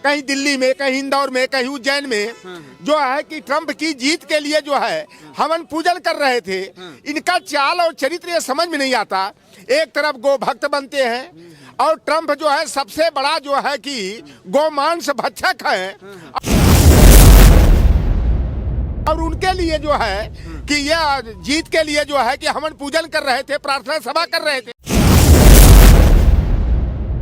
कहीं दिल्ली में, कहीं इंदौर में, कहीं उज्जैन में जो है कि ट्रंप की जीत के लिए जो है हवन पूजन कर रहे थे। इनका चाल और चरित्र ये समझ में नहीं आता। एक तरफ गो भक्त बनते हैं और ट्रंप जो है सबसे बड़ा जो है कि गोमांस भक्षक है, और उनके लिए जो है कि यह जीत के लिए जो है कि हवन पूजन कर रहे थे, प्रार्थना सभा कर रहे थे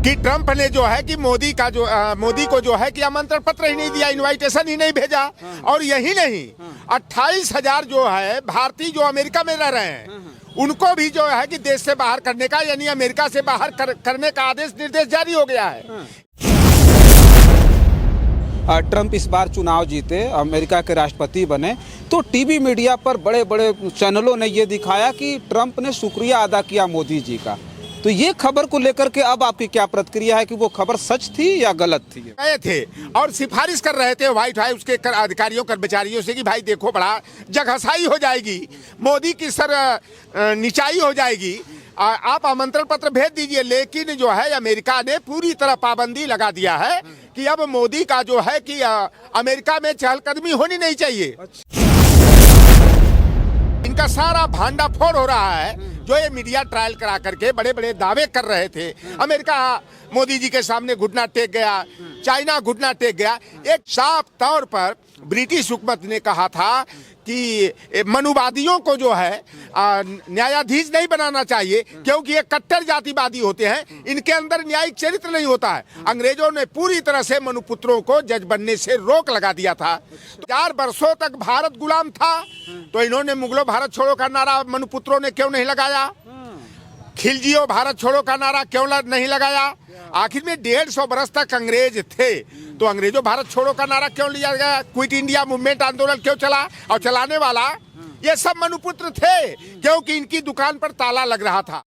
कि ट्रंप ने जो है कि मोदी को जो है कि आमंत्रण पत्र ही नहीं दिया, इनविटेशन ही नहीं भेजा। और यही नहीं, 28,000 जो है भारतीय जो अमेरिका में रह रहे हैं उनको भी जो है कि देश से बाहर करने का, यानी अमेरिका से बाहर करने का आदेश निर्देश जारी हो गया है। ट्रंप इस बार चुनाव जीते, अमेरिका के राष्ट्रपति बने, तो टीवी मीडिया पर बड़े बड़े चैनलों ने ये दिखाया कि ट्रंप ने शुक्रिया अदा किया मोदी जी का। तो ये खबर को लेकर के अब आपकी क्या प्रतिक्रिया है कि वो खबर सच थी या गलत थी? गए थे और सिफारिश कर रहे थे व्हाइट हाउस के अधिकारियों कर्मचारियों से कि भाई देखो बड़ा जगहसाई हो जाएगी, मोदी की सर निचाई हो जाएगी, आप आमंत्रण पत्र भेज दीजिए। लेकिन जो है अमेरिका ने पूरी तरह पाबंदी लगा दिया है कि अब मोदी का जो है कि अमेरिका में चहलकदमी होनी नहीं चाहिए। इनका सारा भांडाफोड़ हो रहा है। जो ये मीडिया ट्रायल करा करके बड़े बड़े दावे कर रहे थे, अमेरिका मोदी जी के सामने घुटना टेक गया, चाइना घुटना टेक गया। एक साफ तौर पर ब्रिटिश हुकूमत ने कहा था कि मनुवादियों को जो है न्यायाधीश नहीं बनाना चाहिए क्योंकि ये कट्टर जातिवादी होते हैं, इनके अंदर न्यायिक चरित्र नहीं होता है। अंग्रेजों ने पूरी तरह से मनुपुत्रों को जज बनने से रोक लगा दिया था। 4 वर्षों तक भारत गुलाम था, तो इन्होंने मुगलों भारत छोड़ो का नारा मनुपुत्रों ने क्यों नहीं लगाया? खिलजियो भारत छोड़ो का नारा क्यों नहीं लगाया? आखिर में 150 वर्ष तक अंग्रेज थे, तो अंग्रेजों भारत छोड़ो का नारा क्यों लिया गया? क्विट इंडिया मूवमेंट आंदोलन क्यों चला? और चलाने वाला ये सब मनुपुत्र थे क्योंकि इनकी दुकान पर ताला लग रहा था।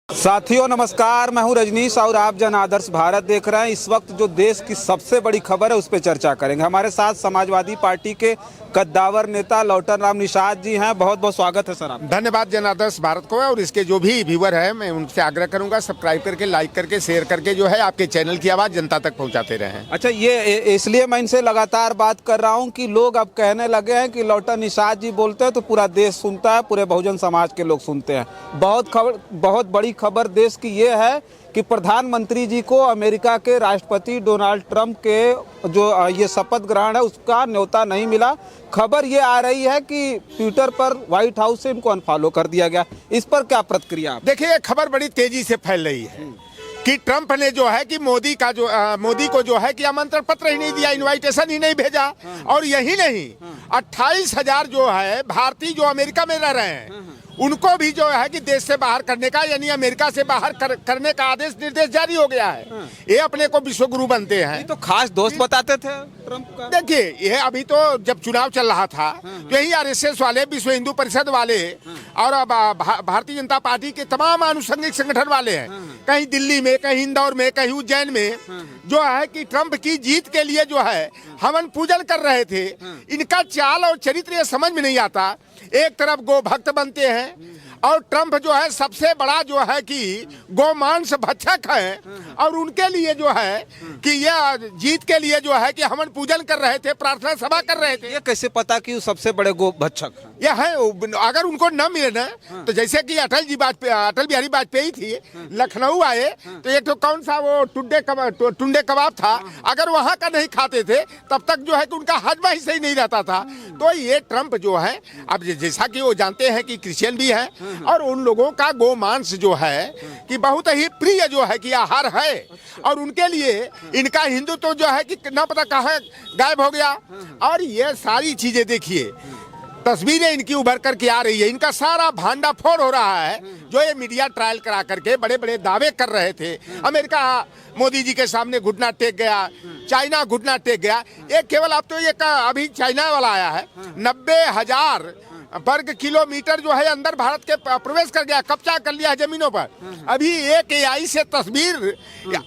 साथियों नमस्कार, मैं हूं रजनीश और आप जन आदर्श भारत देख रहे हैं। इस वक्त जो देश की सबसे बड़ी खबर है उस पर चर्चा करेंगे। हमारे साथ समाजवादी पार्टी के कद्दावर नेता लौटन राम निषाद जी हैं। बहुत बहुत स्वागत है सर। आप धन्यवाद जन आदर्श भारत को, और इसके जो भी व्यूअर है मैं उनसे आग्रह करूंगा सब्सक्राइब करके, लाइक करके, शेयर करके जो है आपके चैनल की आवाज जनता तक पहुंचाते रहें। अच्छा, ये इसलिए मैं इनसे लगातार बात कर रहा हूं कि लोग अब कहने लगे हैं कि लौटन निषाद जी बोलते हैं तो पूरा देश सुनता है, पूरे बहुजन समाज के लोग सुनते हैं। बहुत बड़ी खबर देश की ये है कि प्रधानमंत्री जी को अमेरिका के राष्ट्रपति डोनाल्ड ट्रंप के जो ये शपथ ग्रहण है उसका न्योता नहीं मिला। खबर ये आ रही है कि ट्विटर पर व्हाइट हाउस से इनको अनफॉलो कर दिया गया। इस पर क्या प्रतिक्रिया? देखिए, खबर बड़ी तेजी से फैल रही है कि ट्रंप ने जो है कि मोदी को जो है कि आमंत्रण पत्र ही नहीं दिया, इनविटेशन ही नहीं भेजा। और यही नहीं, 28,000 जो है भारतीय जो अमेरिका में रह रहे हैं उनको भी जो है कि देश से बाहर करने का, यानी अमेरिका से बाहर करने का आदेश निर्देश जारी हो गया है। ये अपने को विश्वगुरु बनते हैं। तो खास दोस्त बताते थे ट्रंप का। देखिए, ये अभी तो जब चुनाव चल रहा था तो यही आरएसएस वाले, विश्व हिंदू परिषद वाले और भारतीय जनता पार्टी के तमाम आनुषंगिक संगठन वाले हैं, कहीं दिल्ली में, कहीं इंदौर में, कहीं उज्जैन में जो है कि ट्रंप की जीत के लिए जो है हवन पूजन कर रहे थे। इनका चाल और चरित्र ये समझ में नहीं आता। एक तरफ गो भक्त बनते हैं और ट्रंप जो है सबसे बड़ा जो है कि गोमांस भक्षक है, और उनके लिए जो है कि यह जीत के लिए जो है कि हवन पूजन कर रहे थे, प्रार्थना सभा कर रहे थे। ये कैसे पता कि सबसे बड़े गो भक्षक हैं? ये है, अगर उनको न मिले ना तो जैसे कि अटल बिहारी वाजपेयी थी, लखनऊ आए तो एक तो कौन सा वो टुंडे कबाब था, अगर वहाँ का नहीं खाते थे तब तक जो है कि उनका हजमा ही सही नहीं रहता था। तो ये ट्रंप जो है, अब जैसा कि वो जानते हैं कि क्रिश्चियन भी है और उन लोगों का गोमांस जो है कि बहुत ही प्रिय जो है कि आहार है, और उनके लिए इनका हिंदुत्व जो है कि न पता कहाँ गायब हो गया। और ये सारी चीजें देखिए, तस्वीरें इनकी उभर करके आ रही है। इनका सारा भांडाफोड़ हो रहा है। जो ये मीडिया ट्रायल करा करके बड़े बड़े दावे कर रहे थे, अमेरिका मोदी जी के सामने घुटना टेक गया, चाइना घुटना टेक गया। एक केवल अब तो ये अभी चाइना वाला आया है, 90,000 वर्ग किलोमीटर जो है अंदर भारत के प्रवेश कर गया, कब्जा कर लिया जमीनों पर। अभी एक एआई से तस्वीर,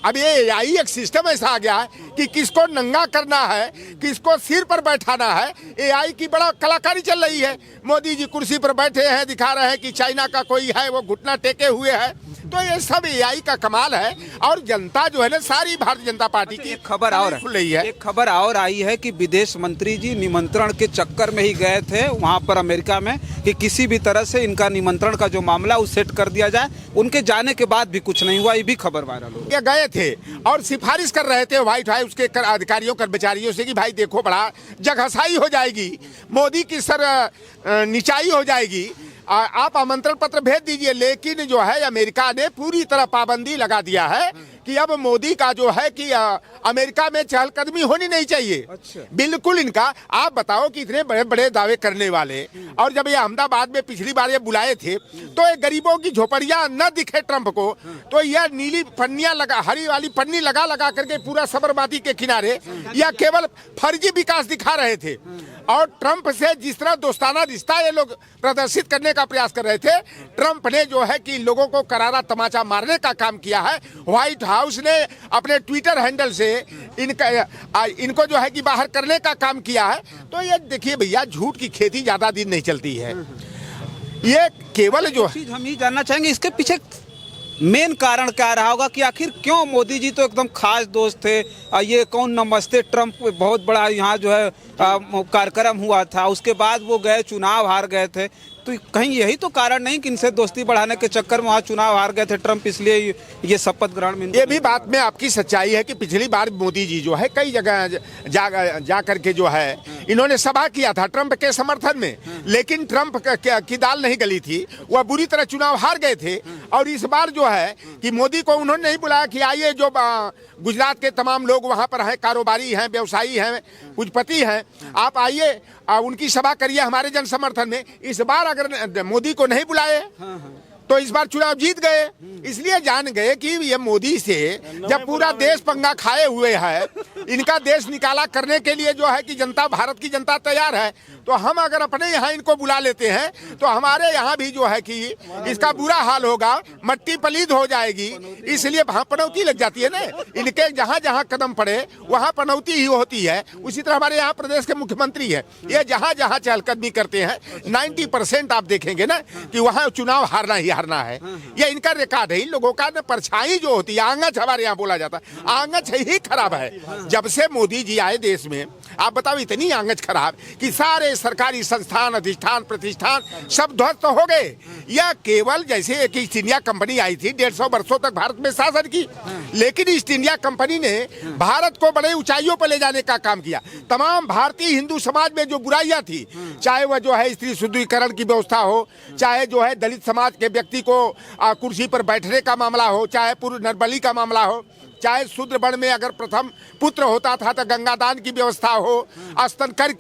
अब ये एआई एक सिस्टम ऐसा आ गया है कि किसको नंगा करना है, किसको सिर पर बैठाना है। एआई की बड़ा कलाकारी चल रही है। मोदी जी कुर्सी पर बैठे हैं, दिखा रहे हैं कि चाइना का कोई है वो घुटना टेके हुए है। तो ये सब एआई का कमाल है। और जनता जो है ना सारी भारतीय जनता पार्टी की खबर और खुल रही है। एक खबर और आई है कि विदेश मंत्री जी निमंत्रण के चक्कर में ही गए थे वहां पर अमेरिका में कि किसी भी तरह से इनका निमंत्रण का जो मामला वो सेट कर दिया जाए। उनके जाने के बाद भी कुछ नहीं हुआ, ये भी खबर वायरल हो ये गए थे और सिफारिश कर रहे थे व्हाइट हाउस के अधिकारियों कर्मचारियों से कि भाई देखो बड़ा जगहसाई हो जाएगी, मोदी की सर निचाई हो जाएगी, आप आमंत्रण पत्र भेज दीजिए। लेकिन जो है अमेरिका ने पूरी तरह पाबंदी लगा दिया है कि अब मोदी का जो है कि अमेरिका में चहलकदमी होनी नहीं चाहिए। अच्छा। बिल्कुल इनका आप बताओ कि इतने बड़े बड़े दावे करने वाले, और जब ये अहमदाबाद में पिछली बार ये बुलाए थे तो ये गरीबों की झोपड़ियां न दिखे ट्रंप को, तो यह नीली पन्नियां लगा, हरी वाली पन्नी लगा लगा करके पूरा साबरमती के किनारे यह केवल फर्जी विकास दिखा रहे थे। और ट्रंप से जिस तरह दोस्ताना रिश्ता ये लोग प्रदर्शित करने का प्रयास कर रहे थे, ट्रंप ने जो है कि लोगों को करारा तमाचा मारने का काम किया है। व्हाइट हाउस ने अपने ट्विटर हैंडल से इनको जो है कि बाहर करने का काम किया है। तो ये देखिए भैया, झूठ की खेती ज्यादा दिन नहीं चलती है। ये केवल जो चीज हम ही जानना चाहेंगे, इसके पीछे मेन कारण क्या रहा होगा कि आखिर क्यों मोदी जी तो एकदम खास दोस्त थे, ये कौन नमस्ते ट्रंप बहुत बड़ा यहाँ जो है कार्यक्रम हुआ था, उसके बाद वो गए चुनाव हार गए थे, तो कहीं यही तो कारण नहीं कि इनसे दोस्ती बढ़ाने के चक्कर में वहाँ चुनाव हार गए थे ट्रंप, इसलिए ये शपथ ग्रहण में। ये भी बात में आपकी सच्चाई है कि पिछली बार मोदी जी जो है कई जगह जा करके जो है इन्होंने सभा किया था ट्रंप के समर्थन में, लेकिन ट्रंप की दाल नहीं गली थी, वह बुरी तरह चुनाव हार गए थे। और इस बार जो है कि मोदी को उन्होंने नहीं बुलाया कि आइए, जो गुजरात के तमाम लोग वहाँ पर हैं, कारोबारी हैं, व्यवसायी हैं, पूंजीपति हैं, आप आइए उनकी सभा करिए हमारे जन समर्थन में। इस बार अगर मोदी को नहीं बुलाए तो इस बार चुनाव जीत गए। इसलिए जान गए कि ये मोदी से जब पूरा देश पंगा खाए हुए है, इनका देश निकाला करने के लिए जो है कि जनता, भारत की जनता तैयार है, तो हम अगर अपने यहाँ इनको बुला लेते हैं तो हमारे यहाँ भी जो है कि इसका बुरा हाल होगा, मट्टी पलीद हो जाएगी। इसलिए वहाँ पनौती लग जाती है ना, इनके जहाँ जहाँ कदम पड़े वहाँ पनौती ही होती है। उसी तरह हमारे यहाँ प्रदेश के मुख्यमंत्री है, ये जहाँ जहाँ चहलकदमी करते हैं 90% आप देखेंगे ना कि वहाँ चुनाव हारना ही हारना है। ये इनका रिकॉर्ड है। इन लोगों का परछाई जो होती है, आंगच हमारे यहाँ बोला जाता है, आंगच ही खराब है। जब से मोदी जी आए देश में, आप बताओ इतनी आंगच खराब कि सारे सरकारी संस्थान, अधिष्ठान, प्रतिष्ठान सब ध्वस्त हो गए। यह केवल जैसे एक ईस्ट इंडिया कंपनी आई थी, 150 वर्षों तक भारत में शासन की, लेकिन ईस्ट इंडिया कंपनी ने भारत को बड़े ऊंचाइयों पर ले जाने का काम किया। तमाम भारतीय हिंदू समाज में जो बुराइयां थी, चाहे वह जो है स्त्री शुद्धिकरण की व्यवस्था हो, चाहे जो है दलित समाज के व्यक्ति को कुर्सी पर बैठने का मामला हो, चाहे पूर्व नरबली का मामला हो, चाहे शूद्र वर्ण में अगर प्रथम पुत्र होता था तो गंगादान की व्यवस्था हो, स्तनकर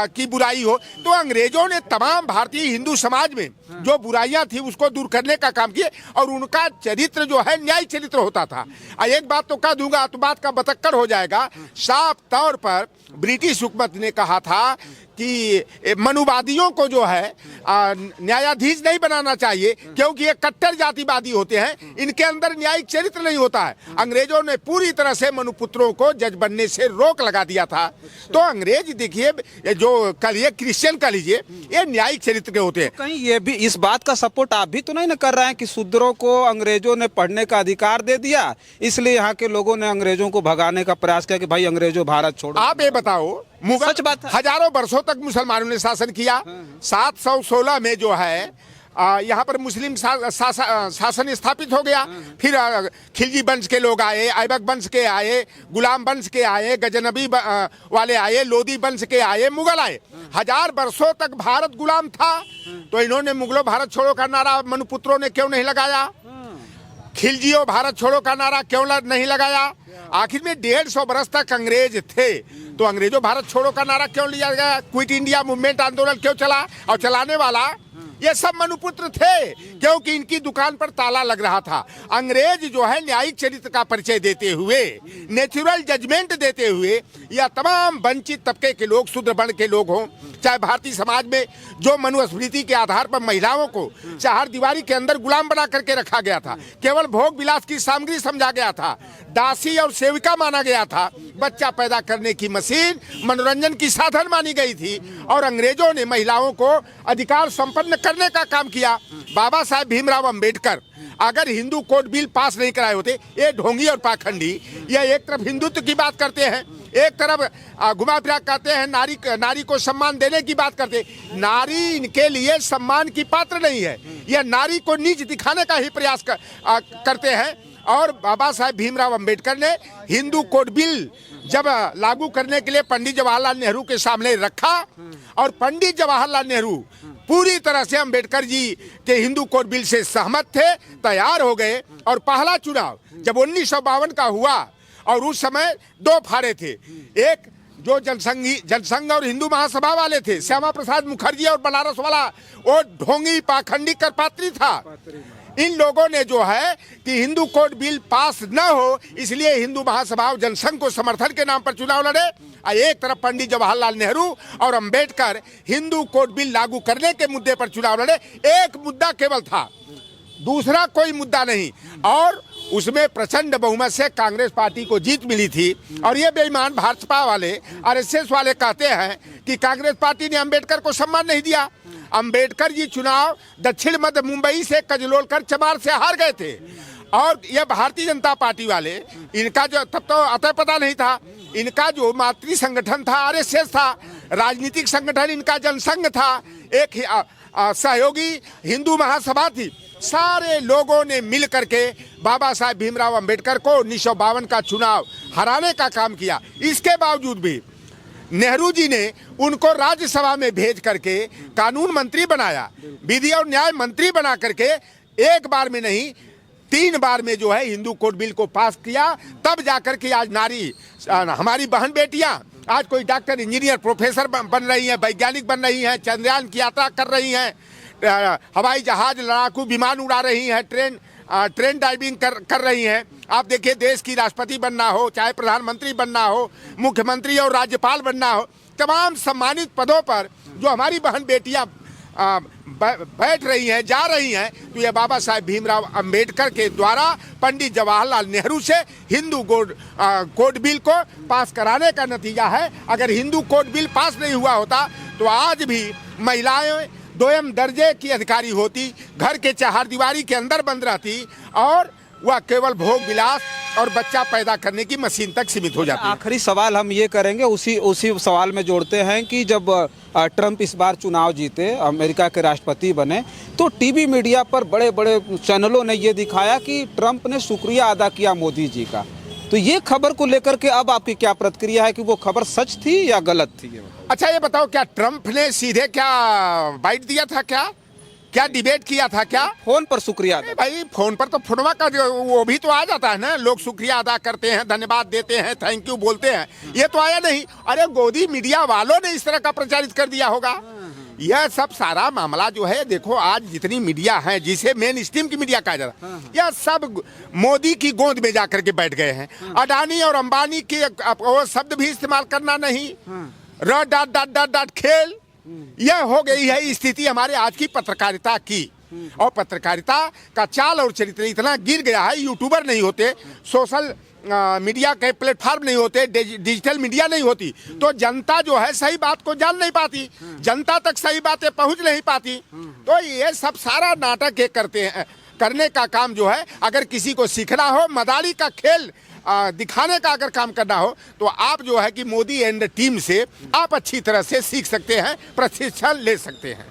की बुराई हो, तो अंग्रेजों ने तमाम भारतीय हिंदू समाज में जो बुराइयां थी उसको दूर करने का काम किए। और उनका चरित्र जो है न्याय चरित्र होता था। एक बात तो कह दूंगा तो बात का बतक्कर हो जाएगा, साफ तौर पर ब्रिटिश हुकूमत ने कहा था कि मनुवादियों को जो है न्यायाधीश नहीं बनाना चाहिए, क्योंकि ये कट्टर जातिवादी होते हैं, इनके अंदर न्यायिक चरित्र नहीं होता है। अंग्रेजों ने पूरी तरह से मनुपुत्रों को जज बनने से रोक लगा दिया था। तो अंग्रेज देखिए, जो कहिए क्रिश्चियन कह लीजिए, ये न्यायिक चरित्र के होते हैं। कहीं ये भी इस बात का सपोर्ट आप भी तो नहीं न कर रहे हैं कि शूद्रों को अंग्रेजों ने पढ़ने का अधिकार दे दिया, इसलिए यहाँ के लोगों ने अंग्रेजों को भगाने का प्रयास किया कि भाई अंग्रेजों भारत छोड़ो। आप ये बताओ, मुगल सच बात है। हजारों वर्षों तक मुसलमानों ने शासन किया। 716 में जो है यहाँ पर मुस्लिम शासन स्थापित हो गया। फिर खिलजी वंश के लोग आए, ऐबक वंश के आए, गुलाम वंश के आए, गजनबी वाले आए, लोदी वंश के आए, मुगल आए। 1000 वर्षों तक भारत गुलाम था। तो इन्होंने मुगलों भारत छोड़ो का नारा मनुपुत्रों ने क्यों नहीं लगाया? खिलजियों भारत छोड़ो का नारा क्यों नहीं लगाया? आखिर में 150 बरस तक अंग्रेज थे, तो अंग्रेजों भारत छोड़ो का नारा क्यों लिया गया? क्विट इंडिया मूवमेंट आंदोलन क्यों चला? और चलाने वाला ये सब मनुपुत्र थे, क्योंकि इनकी दुकान पर ताला लग रहा था। अंग्रेज जो है न्यायिक चरित्र का परिचय देते हुए, नेचुरल जजमेंट देते हुए, या तमाम वंचित तबके के लोग, शूद्र वर्ण के लोग हों, चाहे भारतीय समाज में जो मनुस्मृति के आधार पर महिलाओं को चार दीवारी के अंदर गुलाम बना करके रखा गया था, केवल भोग विलास की सामग्री समझा गया था, दासी और सेविका माना गया था, बच्चा पैदा करने की मशीन, मनोरंजन की साधन मानी गई थी, और अंग्रेजों ने महिलाओं को अधिकार संपन्न करने का काम किया। बाबा साहेब भीमराव अंबेडकर अगर हिंदू कोड बिल पास नहीं कराए होते, ये ढोंगी और पाखंडी ये एक तरफ हिंदुत्व की बात करते हैं, एक तरफ घुमा फिरा कहते हैं नारी को सम्मान देने की बात करते हैं। नारी इनके लिए सम्मान की पात्र नहीं है, यह नारी को नीच दिखाने का ही प्रयास करते हैं। और बाबा साहेब भीमराव अंबेडकर ने हिंदू कोड बिल जब लागू करने के लिए पंडित जवाहरलाल नेहरू के सामने रखा और पंडित जवाहरलाल नेहरू पूरी तरह से अंबेडकर जी के हिंदू कोड बिल से सहमत थे, तैयार हो गए। और पहला चुनाव जब 1952 का हुआ और उस समय दो फाड़े थे, एक जो जनसंघ और हिंदू महासभा वाले थे, श्यामा प्रसाद मुखर्जी, और बनारस वाला वो ढोंगी पाखंडी करपात्री था। इन लोगों ने जो है कि हिंदू कोड बिल पास न हो इसलिए हिंदू महासभा और जनसंघ को समर्थन के नाम पर चुनाव लड़े। एक तरफ पंडित जवाहरलाल नेहरू और अंबेडकर हिंदू कोड बिल लागू करने के मुद्दे पर चुनाव लड़े। एक मुद्दा केवल था, दूसरा कोई मुद्दा नहीं, और उसमें प्रचंड बहुमत से कांग्रेस पार्टी को जीत मिली थी। और ये बेईमान भाजपा वाले आरएसएस वाले कहते हैं कि कांग्रेस पार्टी ने अंबेडकर को सम्मान नहीं दिया। अंबेडकर जी चुनाव दक्षिण मध्य मुंबई से कजलोलकर चमार से हार गए थे, और ये भारतीय जनता पार्टी वाले, इनका जो तब तो अतः पता नहीं था, इनका जो मातृ संगठन था आरएसएस था, राजनीतिक संगठन इनका जनसंघ था, एक सहयोगी हिंदू महासभा थी। सारे लोगों ने मिल करके बाबा साहेब भीमराव अंबेडकर को 1952 का चुनाव हराने का काम किया। इसके बावजूद भी नेहरू जी ने उनको राज्यसभा में भेज करके कानून मंत्री बनाया, विधि और न्याय मंत्री बना करके एक बार में नहीं 3 बार में जो है हिंदू कोड बिल को पास किया। तब जाकर के आज नारी, हमारी बहन बेटियां आज कोई डॉक्टर, इंजीनियर, प्रोफेसर बन रही हैं, वैज्ञानिक बन रही हैं, चंद्रयान की यात्रा कर रही हैं, हवाई जहाज, लड़ाकू विमान उड़ा रही हैं, ट्रेन ड्राइविंग कर रही हैं। आप देखिए, देश की राष्ट्रपति बनना हो, चाहे प्रधानमंत्री बनना हो, मुख्यमंत्री और राज्यपाल बनना हो, तमाम सम्मानित पदों पर जो हमारी बहन बेटियां बैठ रही हैं, जा रही हैं, तो ये बाबा साहेब भीमराव अंबेडकर के द्वारा पंडित जवाहरलाल नेहरू से हिंदू कोड बिल को पास कराने का नतीजा है। अगर हिंदू कोड बिल पास नहीं हुआ होता तो आज भी महिलाएं 2म दर्जे की अधिकारी होती, घर के चारदीवारी के अंदर बंद रहती, और वह केवल भोग विलास और बच्चा पैदा करने की मशीन तक सीमित हो जाती है। आखिरी सवाल हम ये करेंगे, उसी सवाल में जोड़ते हैं कि जब ट्रंप इस बार चुनाव जीते, अमेरिका के राष्ट्रपति बने, तो टीवी मीडिया पर बड़े बड़े चैनलों ने ये दिखाया कि ट्रंप ने शुक्रिया अदा किया मोदी जी का। तो ये खबर को लेकर के अब आपकी क्या प्रतिक्रिया है कि वो खबर सच थी या गलत थी? अच्छा ये बताओ, क्या ट्रंप ने सीधे क्या बाइट दिया था, क्या डिबेट किया था, क्या फोन पर शुक्रिया? भाई फोन पर तो फोनवा का वो भी तो आ जाता है ना, लोग शुक्रिया अदा करते हैं, धन्यवाद देते हैं, थैंक यू बोलते हैं, ये तो आया नहीं। अरे गोदी मीडिया वालों ने इस तरह का प्रचारित कर दिया होगा। यह सब सारा मामला जो है, देखो आज जितनी मीडिया है, जिसे मेन स्ट्रीम की मीडिया कहा जाता है, यह सब मोदी की गोद में जाकर के बैठ गए हैं। अडानी और अंबानी के वो शब्द भी इस्तेमाल करना नहीं, र खेल, यह हो गई है स्थिति हमारे आज की पत्रकारिता की। और पत्रकारिता का चाल और चरित्र इतना गिर गया है, यूट्यूबर नहीं होते, सोशल मीडिया के प्लेटफॉर्म नहीं होते, डिजिटल मीडिया नहीं होती, तो जनता जो है सही बात को जान नहीं पाती, जनता तक सही बातें पहुंच नहीं पाती। तो ये सब सारा नाटक ये करते हैं, करने का काम जो है, अगर किसी को सीखना हो, मदारी का खेल दिखाने का अगर काम करना हो, तो आप जो है कि मोदी एंड टीम से आप अच्छी तरह से सीख सकते हैं, प्रशिक्षण ले सकते हैं।